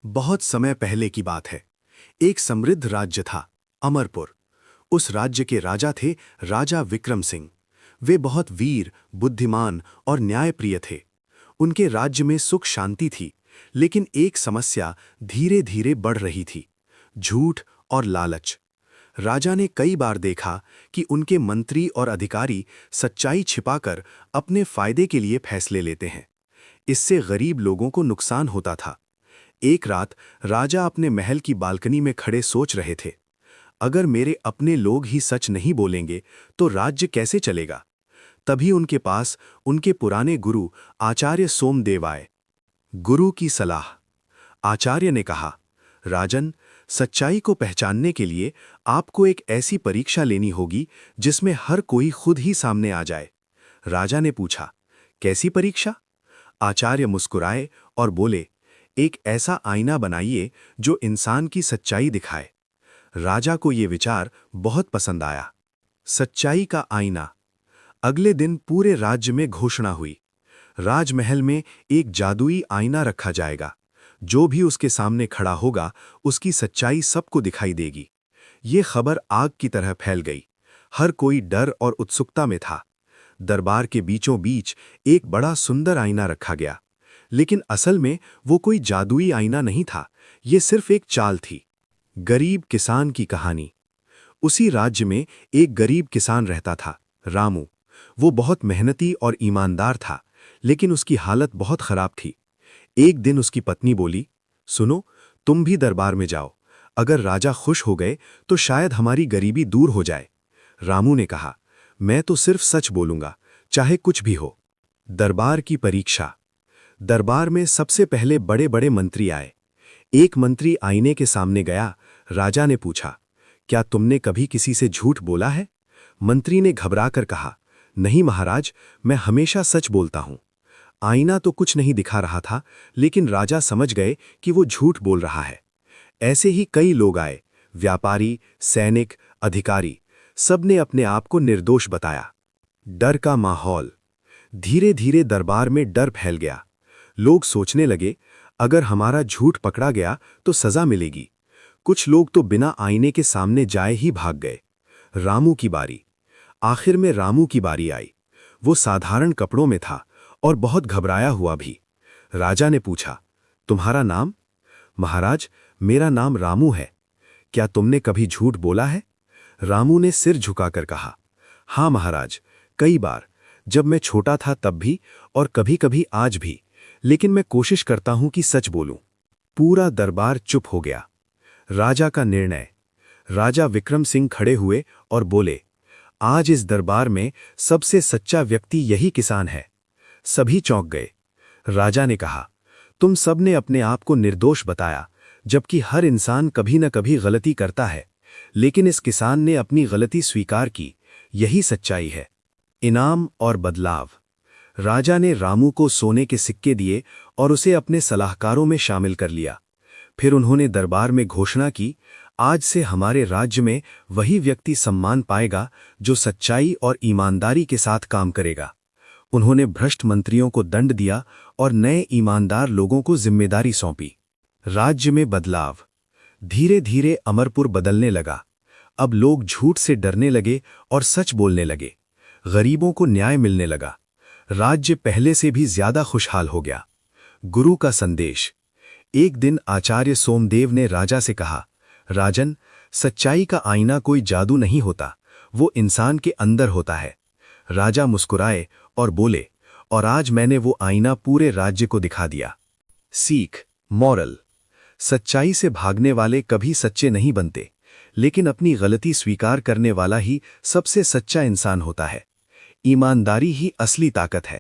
बहुत समय पहले की बात है। एक समृद्ध राज्य था, अमरपुर। उस राज्य के राजा थे राजा विक्रम सिंह। वे बहुत वीर, बुद्धिमान और न्यायप्रिय थे। उनके राज्य में सुख शांति थी, लेकिन एक समस्या धीरे धीरे बढ़ रही थी: झूठ और लालच। राजा ने कई बार देखा कि उनके मंत्री और अधिकारी सच्चाई छिपाकर अपने फायदे के लिए फैसले लेते हैं। इससे गरीब लोगों को नुकसान होता था। एक रात राजा अपने महल की बालकनी में खड़े सोच रहे थे, अगर मेरे अपने लोग ही सच नहीं बोलेंगे तो राज्य कैसे चलेगा। तभी उनके पास उनके पुराने गुरु आचार्य सोमदेव आए। गुरु की सलाह। आचार्य ने कहा, राजन, सच्चाई को पहचानने के लिए आपको एक ऐसी परीक्षा लेनी होगी जिसमें हर कोई खुद ही सामने आ जाए। राजा ने पूछा, कैसी परीक्षा? आचार्य मुस्कुराए और बोले, एक ऐसा आईना बनाइए जो इंसान की सच्चाई दिखाए। राजा को ये विचार बहुत पसंद आया। सच्चाई का आईना। अगले दिन पूरे राज्य में घोषणा हुई, राजमहल में एक जादुई आईना रखा जाएगा। जो भी उसके सामने खड़ा होगा उसकी सच्चाई सबको दिखाई देगी। ये खबर आग की तरह फैल गई। हर कोई डर और उत्सुकता में था। दरबार के बीचों बीच एक बड़ा सुंदर आईना रखा गया, लेकिन असल में वो कोई जादुई आईना नहीं था। ये सिर्फ एक चाल थी। गरीब किसान की कहानी। उसी राज्य में एक गरीब किसान रहता था, रामू। वो बहुत मेहनती और ईमानदार था, लेकिन उसकी हालत बहुत खराब थी। एक दिन उसकी पत्नी बोली, सुनो, तुम भी दरबार में जाओ। अगर राजा खुश हो गए तो शायद हमारी गरीबी दूर हो जाए। रामू ने कहा, मैं तो सिर्फ सच बोलूंगा, चाहे कुछ भी हो। दरबार की परीक्षा। दरबार में सबसे पहले बड़े बड़े मंत्री आए। एक मंत्री आईने के सामने गया। राजा ने पूछा, क्या तुमने कभी किसी से झूठ बोला है? मंत्री ने घबराकर कहा, नहीं महाराज, मैं हमेशा सच बोलता हूं। आईना तो कुछ नहीं दिखा रहा था, लेकिन राजा समझ गए कि वो झूठ बोल रहा है। ऐसे ही कई लोग आए, व्यापारी, सैनिक, अधिकारी। सबने अपने आप को निर्दोष बताया। डर का माहौल। धीरे धीरे दरबार में डर फैल गया। लोग सोचने लगे, अगर हमारा झूठ पकड़ा गया तो सजा मिलेगी। कुछ लोग तो बिना आईने के सामने जाए ही भाग गए। रामू की बारी। आखिर में रामू की बारी आई। वो साधारण कपड़ों में था और बहुत घबराया हुआ भी। राजा ने पूछा, तुम्हारा नाम? महाराज, मेरा नाम रामू है। क्या तुमने कभी झूठ बोला है? रामू ने सिर झुकाकर कहा, हाँ महाराज, कई बार। जब मैं छोटा था तब भी, और कभी कभी आज भी। लेकिन मैं कोशिश करता हूं कि सच बोलूं। पूरा दरबार चुप हो गया। राजा का निर्णय। राजा विक्रम सिंह खड़े हुए और बोले, आज इस दरबार में सबसे सच्चा व्यक्ति यही किसान है। सभी चौंक गए। राजा ने कहा, तुम सबने अपने आप को निर्दोष बताया, जबकि हर इंसान कभी न कभी गलती करता है। लेकिन इस किसान ने अपनी गलती स्वीकार की। यही सच्चाई है। इनाम और बदलाव। राजा ने रामू को सोने के सिक्के दिए और उसे अपने सलाहकारों में शामिल कर लिया। फिर उन्होंने दरबार में घोषणा की, आज से हमारे राज्य में वही व्यक्ति सम्मान पाएगा जो सच्चाई और ईमानदारी के साथ काम करेगा। उन्होंने भ्रष्ट मंत्रियों को दंड दिया और नए ईमानदार लोगों को जिम्मेदारी सौंपी। राज्य में बदलाव। धीरे धीरे अमरपुर बदलने लगा। अब लोग झूठ से डरने लगे और सच बोलने लगे। गरीबों को न्याय मिलने लगा। राज्य पहले से भी ज्यादा खुशहाल हो गया। गुरु का संदेश। एक दिन आचार्य सोमदेव ने राजा से कहा, राजन, सच्चाई का आईना कोई जादू नहीं होता, वो इंसान के अंदर होता है। राजा मुस्कुराए और बोले, और आज मैंने वो आईना पूरे राज्य को दिखा दिया। सीख, मॉरल। सच्चाई से भागने वाले कभी सच्चे नहीं बनते, लेकिन अपनी गलती स्वीकार करने वाला ही सबसे सच्चा इंसान होता है। ईमानदारी ही असली ताकत है।